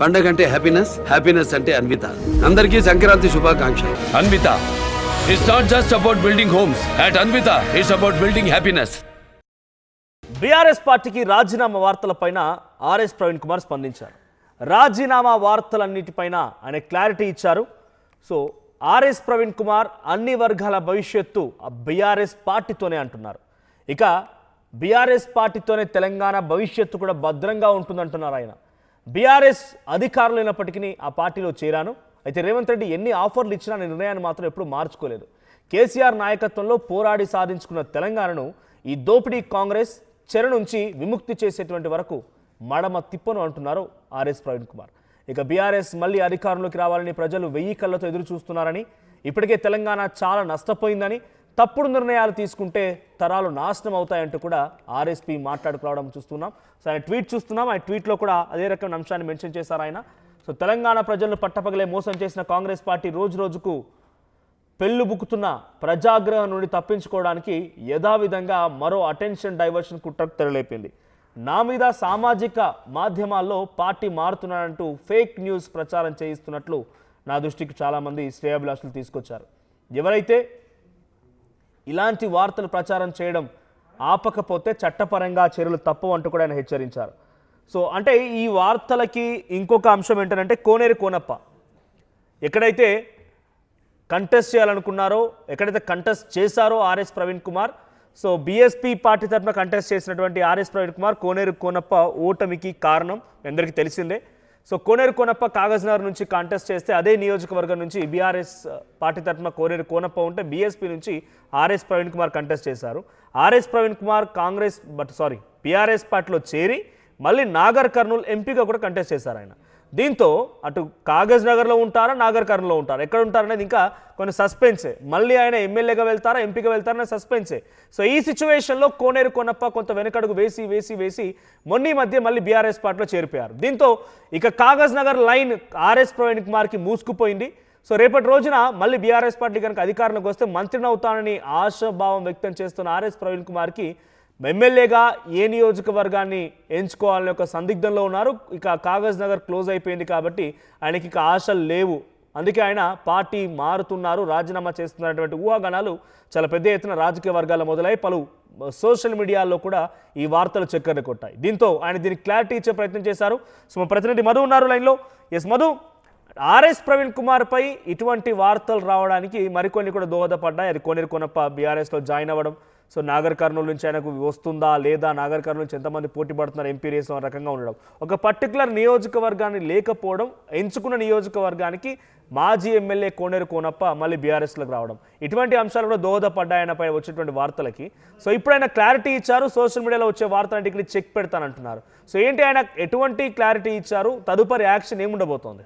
పండగ అంటే happiness, happiness అంటే అన్విత. అందరికీ సంక్రాంతి శుభాకాంక్షలు. Anvita it's not just about building homes. At Anvita it's about building happiness. BRS పార్టీకి రాజీనామా వార్తలపైన ఆర్ఎస్ ప్రవీణ్ కుమార్ స్పందించారు. రాజీనామా వార్తలన్నిటిపైన ఆయన క్లారిటీ ఇచ్చారు. సో ఆర్ఎస్ ప్రవీణ్ కుమార్ అన్ని వర్గాల భవిష్యత్తు బీఆర్ఎస్ పార్టీతోనే అంటున్నారు. ఇక బీఆర్ఎస్ పార్టీతోనే తెలంగాణ భవిష్యత్తు కూడా భద్రంగా ఉంటుందంటున్నారు ఆయన. బీఆర్ఎస్ అధికారులు అయినప్పటికీ ఆ పార్టీలో చేరాను. అయితే రేవంత్ రెడ్డి ఎన్ని ఆఫర్లు ఇచ్చినా నిర్ణయాన్ని మాత్రం ఎప్పుడు మార్చుకోలేదు. కేసీఆర్ నాయకత్వంలో పోరాడి సాధించుకున్న తెలంగాణను ఈ దోపిడీ కాంగ్రెస్ చెర నుంచి విముక్తి చేసేటువంటి వరకు మడమ తిప్పను అంటున్నారు ఆర్ఎస్ ప్రవీణ్ కుమార్. ఇక బీఆర్ఎస్ మళ్ళీ అధికారంలోకి రావాలని ప్రజలు 1000 కళ్ళతో ఎదురు చూస్తున్నారని, ఇప్పటికే తెలంగాణ చాలా నష్టపోయిందని, తప్పుడు నిర్ణయాలు తీసుకుంటే తరాలు నాశనం అవుతాయంటూ కూడా ఆర్ఎస్పీ మాట్లాడుకోవడం చూస్తున్నాం. సో ఆయన ట్వీట్ చూస్తున్నాం. ఆ ట్వీట్లో కూడా అదే రకమైన అంశాన్ని మెన్షన్ చేశారు ఆయన. సో తెలంగాణ ప్రజలను పట్టపగలే మోసం చేసిన కాంగ్రెస్ పార్టీ రోజు రోజుకు పెళ్ళుబుక్కుతున్న ప్రజాగ్రహం నుండి తప్పించుకోవడానికి యథావిధంగా మరో అటెన్షన్ డైవర్షన్ కుట్రకు తెరలేపింది. నా మీద సామాజిక మాధ్యమాల్లో పార్టీ మారుతున్నాడంటూ ఫేక్ న్యూస్ ప్రచారం చేయిస్తున్నట్లు నా దృష్టికి చాలామంది శ్రేయాభిలాషులు తీసుకొచ్చారు. ఎవరైతే ఇలాంటి వార్తలు ప్రచారం చేయడం ఆపకపోతే చట్టపరంగా చర్యలు తప్పవు అంటూ కూడా ఆయన హెచ్చరించారు. సో అంటే ఈ వార్తలకి ఇంకొక అంశం ఏంటంటే కోనేరు కోనప్ప ఎక్కడైతే కంటెస్ట్ చేయాలనుకున్నారో, ఎక్కడైతే కంటెస్ట్ చేశారో RS Praveen Kumar, so BSP party తరఫున కంటెస్ట్ చేసినటువంటి ఆర్ఎస్ ప్రవీణ్ కుమార్ కోనేరు కోనప్ప ఓటమికి కారణం అందరికీ తెలిసిందే. సో కోనేరు కోనప్ప కాగజ్నగర్ నుంచి కాంటెస్ట్ చేస్తే అదే నియోజకవర్గం నుంచి బీఆర్ఎస్ పార్టీ తరఫున కోనేరు కోనప్ప ఉంటే బీఎస్పీ నుంచి ఆర్ఎస్ ప్రవీణ్ కుమార్ కంటెస్ట్ చేశారు. ఆర్ఎస్ ప్రవీణ్ కుమార్ బీఆర్ఎస్ పార్టీలో చేరి మళ్ళీ నాగర్ కర్నూలు ఎంపీగా కూడా కంటెస్ట్ చేశారు ఆయన. దీంతో అటు కాగజ్ నగర్లో ఉంటారా, నాగర్ కర్నూలులో ఉంటారా, ఎక్కడ ఉంటారనేది ఇంకా కొన్ని సస్పెన్సే. మళ్ళీ ఆయన ఎమ్మెల్యేగా వెళ్తారా, ఎంపీగా వెళ్తారనే సస్పెన్సే. సో ఈ సిచ్యువేషన్లో కోనేరు కొనప్ప కొంత వెనకడుగు వేసి మొన్న మధ్య మళ్ళీ బీఆర్ఎస్ పార్టీలో చేరిపోయారు. దీంతో ఇక Kagaznagar line RS Praveen కుమార్కి మూసుకుపోయింది. సో రేపటి రోజున మళ్ళీ బీఆర్ఎస్ పార్టీ కనుక అధికారంలోకి వస్తే మంత్రిని అవుతానని ఆశాభావం వ్యక్తం చేస్తున్న ఆర్ఎస్ ప్రవీణ్ కుమార్కి ఎమ్మెల్యేగా ఏ నియోజకవర్గాన్ని ఎంచుకోవాలని ఒక సందిగ్ధంలో ఉన్నారు. ఇక కాగజ్ నగర్ క్లోజ్ అయిపోయింది కాబట్టి ఆయనకి ఇక ఆశలు లేవు. అందుకే ఆయన పార్టీ మారుతున్నారు, రాజీనామా చేస్తున్నటువంటి ఊహాగానాలు చాలా పెద్ద ఎత్తున రాజకీయ వర్గాల్లో మొదలై పలు సోషల్ మీడియాలో కూడా ఈ వార్తలు చక్కర్లు కొట్టాయి. దీంతో ఆయన దీనికి క్లారిటీ ఇచ్చే ప్రయత్నం చేశారు. సో మా ప్రతినిధి మధు ఉన్నారు లైన్లో. ఎస్ మధు, ఆర్ఎస్ ప్రవీణ్ కుమార్పై ఇటువంటి వార్తలు రావడానికి మరికొన్ని కూడా దోహదపడ్డాయి. అది కోనేరు కొనప్ప బీఆర్ఎస్లో జాయిన్ అవ్వడం, సో నాగర్ కర్నూలు నుంచి ఆయనకు వస్తుందా లేదా, నాగర్ కర్నూలు నుంచి ఎంతమంది పోటీ పడుతున్నారు ఎంపీ రేస్లో రకంగా ఉండడం, ఒక పర్టికులర్ నియోజకవర్గాన్ని లేకపోవడం, ఎంచుకున్న నియోజకవర్గానికి మాజీ ఎమ్మెల్యే కోనేరు కోనప్ప మళ్ళీ బీఆర్ఎస్లోకి రావడం, ఇటువంటి అంశాలు కూడా దోహదపడ్డాయనపై వచ్చేటువంటి వార్తలకి. సో ఇప్పుడు ఆయన క్లారిటీ ఇచ్చారు. సోషల్ మీడియాలో వచ్చే వార్తలంటే ఇక్కడ చెక్ పెడతానంటున్నారు. సో ఏంటి ఆయన ఎటువంటి క్లారిటీ ఇచ్చారు, తదుపరి యాక్షన్ ఏముండబోతోంది?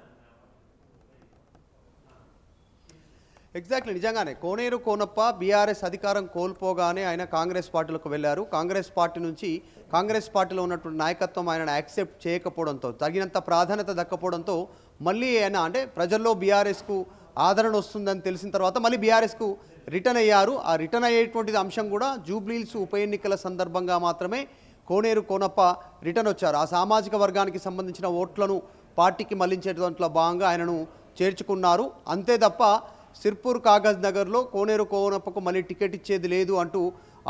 ఎగ్జాక్ట్లీ, నిజంగానే కోనేరు కోనప్ప బీఆర్ఎస్ అధికారం కోల్పోగానే ఆయన కాంగ్రెస్ పార్టీలోకి వెళ్ళారు. కాంగ్రెస్ పార్టీ నుంచి కాంగ్రెస్ పార్టీలో ఉన్నటువంటి నాయకత్వం ఆయనను యాక్సెప్ట్ చేయకపోవడంతో, తగినంత ప్రాధాన్యత దక్కపోవడంతో మళ్ళీ ఆయన అంటే ప్రజల్లో బీఆర్ఎస్కు ఆదరణ వస్తుందని తెలిసిన తర్వాత మళ్ళీ బీఆర్ఎస్కు రిటర్న్ అయ్యారు. ఆ రిటర్న్ అయ్యేటువంటిది అంశం కూడా జూబ్లీహిల్స్ ఉప ఎన్నికల సందర్భంగా మాత్రమే కోనేరు కోనప్ప రిటర్న్ వచ్చారు. ఆ సామాజిక వర్గానికి సంబంధించిన ఓట్లను పార్టీకి మళ్లించేటువంటిలో భాగంగా ఆయనను చేర్చుకున్నారు. అంతే తప్ప సిర్పూర్ కాగజ్ నగర్లో కోనేరు కోనప్పకు మళ్ళీ టికెట్ ఇచ్చేది లేదు అంటూ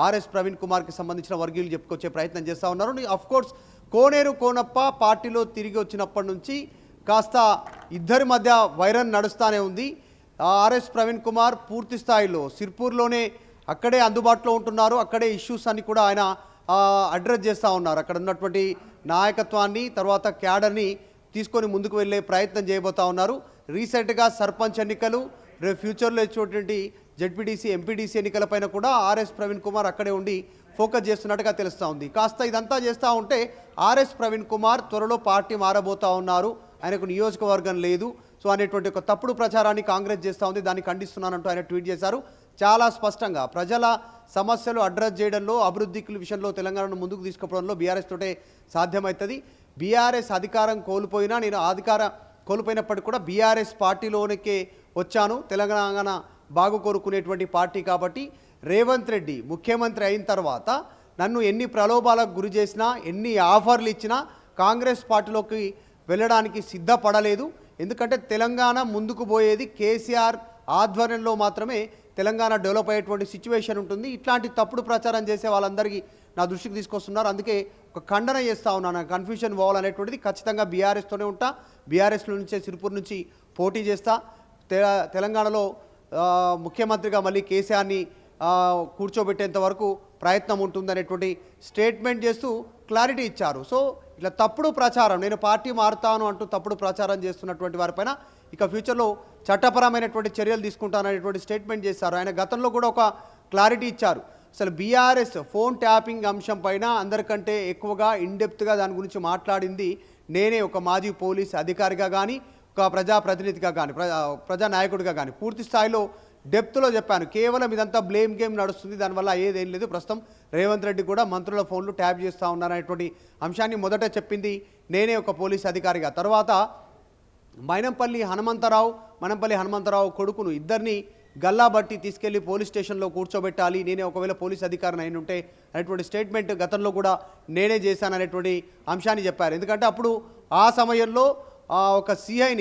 ఆర్ఎస్ ప్రవీణ్ కుమార్కి సంబంధించిన వర్గీయులు చెప్పుకొచ్చే ప్రయత్నం చేస్తూ ఉన్నారు. అఫ్కోర్స్ కోనేరు కోనప్ప పార్టీలో తిరిగి వచ్చినప్పటి నుంచి కాస్త ఇద్దరి మధ్య వైరం నడుస్తూనే ఉంది. ఆర్ఎస్ ప్రవీణ్ కుమార్ పూర్తి స్థాయిలో సిర్పూర్లోనే అక్కడే అందుబాటులో ఉంటున్నారు. అక్కడే ఇష్యూస్ అన్ని కూడా ఆయన అడ్రస్ చేస్తూ ఉన్నారు. అక్కడ ఉన్నటువంటి నాయకత్వాన్ని తర్వాత క్యాడర్ని తీసుకొని ముందుకు వెళ్ళే ప్రయత్నం చేయబోతూ ఉన్నారు. రీసెంట్గా సర్పంచ్ ఎన్నికలు, రేపు ఫ్యూచర్లో ఇచ్చేటువంటి జెడ్పీటీసీ ఎంపీటీసీ ఎన్నికలపైన కూడా ఆర్ఎస్ ప్రవీణ్ కుమార్ అక్కడే ఉండి ఫోకస్ చేస్తున్నట్టుగా తెలుస్తూ ఉంది. కాస్త ఇదంతా చేస్తూ ఉంటే ఆర్ఎస్ ప్రవీణ్ కుమార్ త్వరలో పార్టీ మారబోతూ ఉన్నారు, ఆయనకు నియోజకవర్గం లేదు సో అనేటువంటి ఒక తప్పుడు ప్రచారాన్ని కాంగ్రెస్ చేస్తూ ఉంది. దాన్ని ఖండిస్తున్నానంటూ ఆయన ట్వీట్ చేశారు. చాలా స్పష్టంగా ప్రజల సమస్యలు అడ్రస్ చేయడంలో, అభివృద్ధి విషయంలో తెలంగాణను ముందుకు తీసుకుపోవడంలో బీఆర్ఎస్ తోటే సాధ్యమవుతుంది. బీఆర్ఎస్ అధికారం కోల్పోయినా, నేను అధికారం కోల్పోయినప్పటికీ కూడా బీఆర్ఎస్ పార్టీలోనికే వచ్చాను, తెలంగాణ బాగు కోరుకునేటువంటి పార్టీ కాబట్టి రేవంత్ రెడ్డి ముఖ్యమంత్రి అయిన తర్వాత నన్ను ఎన్ని ప్రలోభాలకు గురి చేసినా, ఎన్ని ఆఫర్లు ఇచ్చినా కాంగ్రెస్ పార్టీలోకి వెళ్ళడానికి సిద్ధపడలేదు. ఎందుకంటే తెలంగాణ ముందుకు పోయేది కేసీఆర్ ఆధ్వర్యంలో మాత్రమే తెలంగాణ డెవలప్ అయ్యేటువంటి సిచ్యువేషన్ ఉంటుంది. ఇట్లాంటి తప్పుడు ప్రచారం చేసే వాళ్ళందరికీ నా దృష్టికి తీసుకొస్తున్నారు. అందుకే ఒక ఖండన చేస్తూ ఉన్నాను. కన్ఫ్యూషన్ పోవాలనేటువంటిది ఖచ్చితంగా బీఆర్ఎస్తోనే ఉంటా. బీఆర్ఎస్లో నుంచే సిరిపూర్ నుంచి పోటీ చేస్తా. తెలంగాణలో ముఖ్యమంత్రిగా మళ్ళీ కేసీఆర్ని కూర్చోబెట్టేంత వరకు ప్రయత్నం ఉంటుందనేటువంటి స్టేట్మెంట్ చేస్తూ క్లారిటీ ఇచ్చారు. సో ఇట్లా తప్పుడు ప్రచారం, నేను పార్టీ మారుతాను అంటూ తప్పుడు ప్రచారం చేస్తున్నటువంటి వారిపైన ఇక ఫ్యూచర్లో చట్టపరమైనటువంటి చర్యలు తీసుకుంటాననేటువంటి స్టేట్మెంట్ చేశారు. ఆయన గతంలో కూడా ఒక క్లారిటీ ఇచ్చారు. అసలు బీఆర్ఎస్ ఫోన్ ట్యాపింగ్ అంశం పైన అందరికంటే ఎక్కువగా ఇన్డెప్త్గా దాని గురించి మాట్లాడింది నేనే, ఒక మాజీ పోలీస్ అధికారిగా కానీ, ఒక ప్రజాప్రతినిధిగా కానీ, ప్రజానాయకుడిగా కానీ పూర్తి స్థాయిలో డెప్త్లో చెప్పాను. కేవలం ఇదంతా బ్లేమ్ గేమ్ నడుస్తుంది, దానివల్ల ఏదేం లేదు. ప్రస్తుతం రేవంత్ రెడ్డి కూడా మంత్రుల ఫోన్లు ట్యాప్ చేస్తూ ఉన్నారనేటువంటి అంశాన్ని మొదట చెప్పింది నేనే, ఒక పోలీస్ అధికారిగా. తర్వాత మైనంపల్లి హనుమంతరావు కొడుకును ఇద్దరిని గల్లాబట్టి తీసుకెళ్లి పోలీస్ స్టేషన్లో కూర్చోబెట్టాలి, నేనే ఒకవేళ పోలీస్ అధికారిని అయిన ఉంటే అనేటువంటి స్టేట్మెంట్ గతంలో కూడా నేనే చేశాననేటువంటి అంశాన్ని చెప్పారు. ఎందుకంటే అప్పుడు ఆ సమయంలో ఒక సిఐ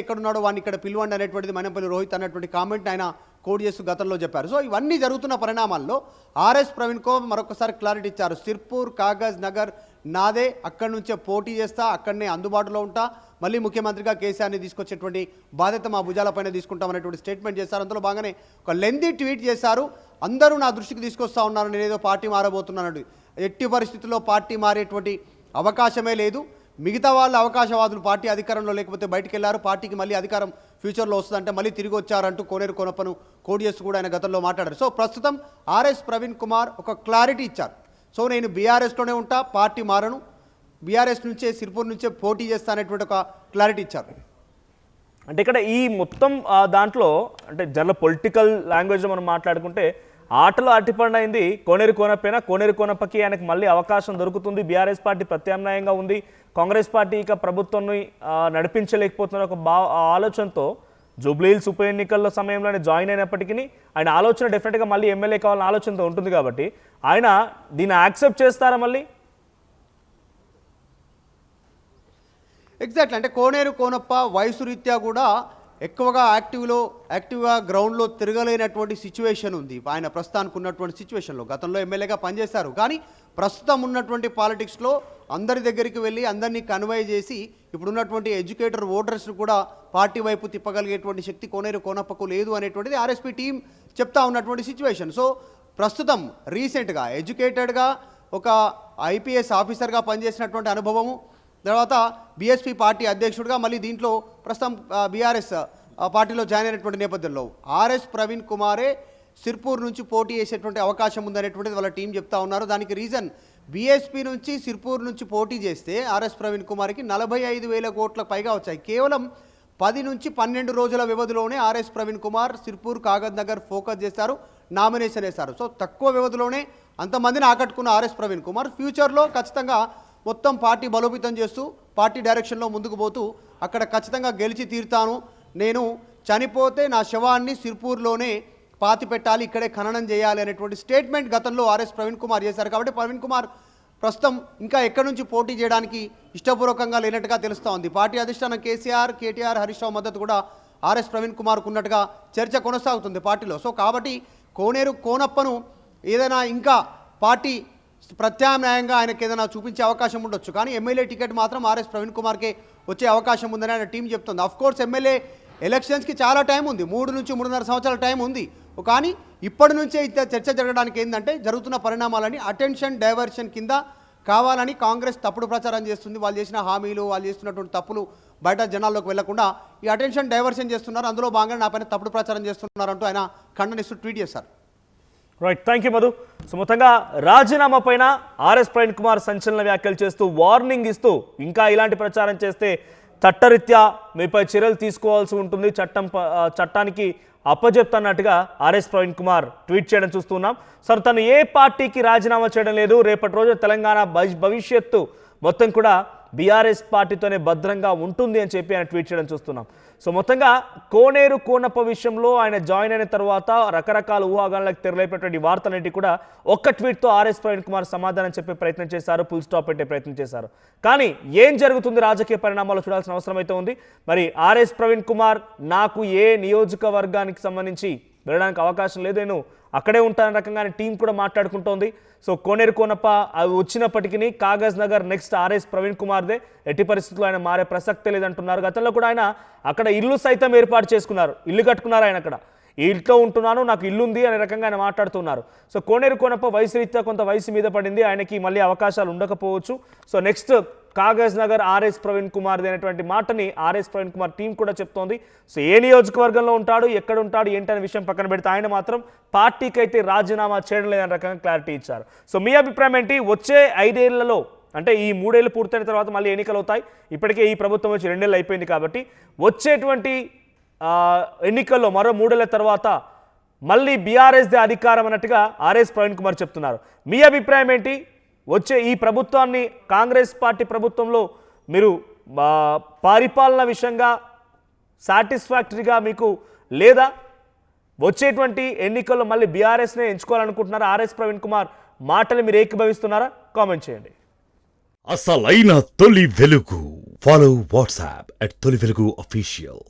ఎక్కడున్నాడో వాడిని ఇక్కడ పిలువండి అనేటువంటిది మైనంపల్లి రోహిత్ అన్నటువంటి కామెంట్ ఆయన కోడ్ చేస్తూ గతంలో చెప్పారు. సో ఇవన్నీ జరుగుతున్న పరిణామాల్లో ఆర్ఎస్ ప్రవీణ్ కుమార్ మరొకసారి క్లారిటీ ఇచ్చారు. సిర్పూర్, కాగజ్ నగర్ నాదే, అక్కడి నుంచే పోటీ చేస్తా, అక్కడనే అందుబాటులో ఉంటా, మళ్ళీ ముఖ్యమంత్రిగా కేసీఆర్ని తీసుకొచ్చేటువంటి బాధ్యత మా భుజాలపైన తీసుకుంటామనేటువంటి స్టేట్మెంట్ చేశారు. అందులో బాగానే ఒక లెందీ ట్వీట్ చేశారు. అందరూ నా దృష్టికి తీసుకొస్తా ఉన్నారు, నేనేదో పార్టీ మారబోతున్నాను. ఎట్టి పరిస్థితుల్లో పార్టీ మారేటువంటి అవకాశమే లేదు. మిగతా వాళ్ళు అవకాశవాదులు పార్టీ అధికారంలో లేకపోతే బయటికి వెళ్ళారు, పార్టీకి మళ్ళీ అధికారం ఫ్యూచర్లో వస్తుందంటే మళ్ళీ తిరిగి వచ్చారంటూ కోనేరు కోనప్పను కోడ్ చేస్తూ కూడా ఆయన గతంలో మాట్లాడారు. సో ప్రస్తుతం ఆర్ఎస్ ప్రవీణ్ కుమార్ ఒక క్లారిటీ ఇచ్చారు. సో నేను బీఆర్ఎస్లోనే ఉంటా, పార్టీ మారను, బీఆర్ఎస్ నుంచే సిర్పూర్ నుంచే పోటీ చేస్తానేటువంటి ఒక క్లారిటీ ఇచ్చారు. అంటే ఇక్కడ ఈ మొత్తం దాంట్లో అంటే జనరల్ పొలిటికల్ లాంగ్వేజ్లో మనం మాట్లాడుకుంటే ఆటలో అట్టిపండైంది కోనేరు కోనప్పైనా, కోనేరు కోనప్పకి ఆయనకు మళ్ళీ అవకాశం దొరుకుతుంది. బీఆర్ఎస్ పార్టీ ప్రత్యామ్నాయంగా ఉంది, కాంగ్రెస్ పార్టీ ఇక ప్రభుత్వాన్ని నడిపించలేకపోతున్న ఒక ఆలోచనతో జూబ్లీహిల్స్ ఉప ఎన్నికల సమయంలోనే జాయిన్ అయినప్పటికీ ఆయన ఆలోచన డెఫినెట్గా మళ్ళీ ఎమ్మెల్యే కావాలన్న ఆలోచనతో ఉంటుంది. కాబట్టి ఆయన దీన్ని యాక్సెప్ట్ చేస్తారా మళ్ళీ? ఎగ్జాక్ట్లీ. అంటే కోనేరు కోనప్ప వయసు రీత్యా కూడా ఎక్కువగా యాక్టివ్గా గ్రౌండ్లో తిరగలేనటువంటి సిచ్యువేషన్ ఉంది ఆయన ప్రస్తుతానికి ఉన్నటువంటి సిచ్యువేషన్లో. గతంలో ఎమ్మెల్యేగా పనిచేశారు, కానీ ప్రస్తుతం ఉన్నటువంటి పాలిటిక్స్లో అందరి దగ్గరికి వెళ్ళి అందరినీ కన్వే చేసి ఇప్పుడున్నటువంటి ఎడ్యుకేటర్ ఓటర్స్ను కూడా పార్టీ వైపు తిప్పగలిగేటువంటి శక్తి కోనేరు కోనప్పకు లేదు అనేటువంటిది ఆర్ఎస్పీ టీం చెప్తా ఉన్నటువంటి సిచ్యువేషన్. సో ప్రస్తుతం రీసెంట్గా ఎడ్యుకేటెడ్గా ఒక ఐపీఎస్ ఆఫీసర్గా పనిచేసినటువంటి అనుభవము, తర్వాత బీఎస్పీ పార్టీ అధ్యక్షుడిగా మళ్ళీ దీంట్లో ప్రస్తుతం బీఆర్ఎస్ పార్టీలో జాయిన్ అయినటువంటి నేపథ్యంలో ఆర్ఎస్ ప్రవీణ్ కుమారే సిర్పూర్ నుంచి పోటీ చేసేటువంటి అవకాశం ఉందనేటువంటిది వాళ్ళ టీం చెప్తా ఉన్నారు. దానికి రీజన్ బీఎస్పీ నుంచి సిర్పూర్ నుంచి పోటీ చేస్తే ఆర్ఎస్ ప్రవీణ్ కుమార్కి 45,000 కోట్ల పైగా వచ్చాయి. కేవలం 10 నుంచి 12 రోజుల వ్యవధిలోనే ఆర్ఎస్ ప్రవీణ్ కుమార్ సిర్పూర్, కాగజ్ నగర్ ఫోకస్ చేశారు, నామినేషన్ వేశారు. సో తక్కువ వ్యవధిలోనే అంతమందిని ఆకట్టుకున్న ఆర్ఎస్ ప్రవీణ్ కుమార్ ఫ్యూచర్లో ఖచ్చితంగా మొత్తం పార్టీ బలోపేతం చేస్తూ పార్టీ డైరెక్షన్లో ముందుకు పోతూ అక్కడ ఖచ్చితంగా గెలిచి తీరుతాను, నేను చనిపోతే నా శవాన్ని సిర్పూర్లోనే పాతి పెట్టాలి, ఇక్కడే ఖననం చేయాలి అనేటువంటి స్టేట్మెంట్ గతంలో ఆర్ఎస్ ప్రవీణ్ కుమార్ చేశారు. కాబట్టి ప్రవీణ్ కుమార్ ప్రస్తుతం ఇంకా ఎక్కడి నుంచి పోటీ చేయడానికి ఇష్టపూర్వకంగా లేనట్టుగా తెలుస్తూ ఉంది. పార్టీ అధిష్టానం కేటీఆర్, హరీష్ రావు మద్దతు కూడా ఆర్ఎస్ ప్రవీణ్ కుమార్కు ఉన్నట్టుగా చర్చ కొనసాగుతుంది పార్టీలో. సో కాబట్టి కోనేరు కోనప్పను ఏదైనా ఇంకా పార్టీ ప్రత్యామ్నాయంగా ఆయనకు ఏదైనా చూపించే అవకాశం ఉండొచ్చు, కానీ ఎమ్మెల్యే టికెట్ మాత్రం ఆర్ఎస్ ప్రవీణ్ కుమార్కే వచ్చే అవకాశం ఉందని ఆయన టీం చెప్తుంది. అఫ్కోర్స్ ఎమ్మెల్యే ఎలక్షన్స్కి చాలా టైం ఉంది, 3 నుంచి 3.5 సంవత్సరాల టైం ఉంది. కానీ ఇప్పటి నుంచే ఇంత చర్చ జరగడానికి ఏంటంటే జరుగుతున్న పరిణామాలని అటెన్షన్ డైవర్షన్ కింద కావాలని కాంగ్రెస్ తప్పుడు ప్రచారం చేస్తుంది. వాళ్ళు చేసిన హామీలు, వాళ్ళు చేస్తున్నటువంటి తప్పులు బయట జనాల్లోకి వెళ్లకుండా ఈ అటెన్షన్ డైవర్షన్ చేస్తున్నారు, అందులో భాగంగా నా పైన తప్పుడు ప్రచారం చేస్తున్నారంటూ ఆయన ఖండనిస్తూ ట్వీట్ చేశారు. Right, thank you Madhu. So మొత్తంగా రాజీనామా పైన ఆర్ఎస్ ప్రవీణ్ కుమార్ సంచలన వ్యాఖ్యలు చేస్తూ వార్నింగ్ ఇస్తూ ఇంకా ఇలాంటి ప్రచారం చేస్తే చట్టరీత్యా మీపై చర్యలు తీసుకోవాల్సి ఉంటుంది, చట్టానికి అప్పజెప్తున్నట్టుగా ఆర్ఎస్ ప్రవీణ్ కుమార్ ట్వీట్ చేయడం చూస్తున్నాం. సార్ తను ఏ పార్టీకి రాజీనామా చేయడం లేదు, రేపటి రోజు తెలంగాణ భవిష్యత్తు మొత్తం కూడా బీఆర్ఎస్ పార్టీతోనే భద్రంగా ఉంటుంది అని చెప్పి ఆయన ట్వీట్ చేయడం చూస్తున్నాం. సో మొత్తంగా కోనేరు కోనప్ప విషయంలో ఆయన జాయిన్ అయిన తర్వాత రకరకాల ఊహాగానాలకు తెరలేపేటువంటి వార్తలన్నిటి కూడా ఒక్క ట్వీట్తో ఆర్ఎస్ ప్రవీణ్ కుమార్ సమాధానం చెప్పే ప్రయత్నం చేశారు, ఫుల్ స్టాప్ పెట్టే ప్రయత్నం చేశారు. కానీ ఏం జరుగుతుంది రాజకీయ పరిణామాల్లో చూడాల్సిన అవసరం అయితే ఉంది. మరి ఆర్ఎస్ ప్రవీణ్ కుమార్ నాకు ఏ నియోజకవర్గానికి సంబంధించి వెళ్ళడానికి అవకాశం లేదు, నేను అక్కడే ఉంటానని రకంగానే టీం కూడా మాట్లాడుకుంటోంది. సో కోనేరు కోనప్ప అవి వచ్చినప్పటికీ కాగజ్ నగర్ నెక్స్ట్ ఆర్ఎస్ ప్రవీణ్ కుమార్దే, ఎట్టి పరిస్థితుల్లో ఆయన మారే ప్రసక్తే లేదంటున్నారు. గతంలో కూడా ఆయన అక్కడ ఇల్లు సైతం ఏర్పాటు చేసుకున్నారు, ఇల్లు కట్టుకున్నారు ఆయన అక్కడ. ఈ ఇంట్లో ఉంటున్నాను, నాకు ఇల్లు ఉంది అనే రకంగా ఆయన మాట్లాడుతున్నారు. సో కోనేరు కోనప్ప వయసు రీత్యా కొంత వయసు మీద పడింది, ఆయనకి మళ్ళీ అవకాశాలు ఉండకపోవచ్చు. So next Kagaznagar RS Praveen కుమార్ది అనేటువంటి మాటని ఆర్ఎస్ ప్రవీణ్ కుమార్ టీం కూడా చెప్తోంది. సో ఏ నియోజకవర్గంలో ఉంటాడు, ఎక్కడ ఉంటాడు, ఏంటనే విషయం పక్కన పెడితే ఆయన మాత్రం పార్టీకి అయితే రాజీనామా చేయడం లేదనే రకంగా క్లారిటీ ఇచ్చారు. సో మీ అభిప్రాయం ఏంటి? వచ్చే 5 ఏళ్లలో అంటే ఈ 3 ఏళ్ళు పూర్తయిన తర్వాత మళ్ళీ ఎన్నికలు అవుతాయి. ఇప్పటికే ఈ ప్రభుత్వం వచ్చి 2 ఏళ్ళు అయిపోయింది కాబట్టి వచ్చేటువంటి ఎన్నికల్లో మరో 3 ఏళ్ల తర్వాత మళ్ళీ బీఆర్ఎస్దే అధికారం అన్నట్టుగా ఆర్ఎస్ ప్రవీణ్ కుమార్ చెప్తున్నారు. మీ అభిప్రాయం ఏంటి? వచ్చే ఈ ప్రభుత్వాన్ని, కాంగ్రెస్ పార్టీ ప్రభుత్వంలో మీరు పరిపాలన విషయంగా సాటిస్ఫాక్టరీగా మీకు లేదా వచ్చేటువంటి ఎన్నికల్లో మళ్ళీ బీఆర్ఎస్నే ఎంచుకోవాలనుకుంటున్నారా? ఆర్ఎస్ ప్రవీణ్ కుమార్ మాటలు మీరు ఏకీభవిస్తున్నారా? కామెంట్ చేయండి. అసలైన తొలి వెలుగు. ఫాలో వాట్సాప్ @తొలి వెలుగు అఫీషియల్.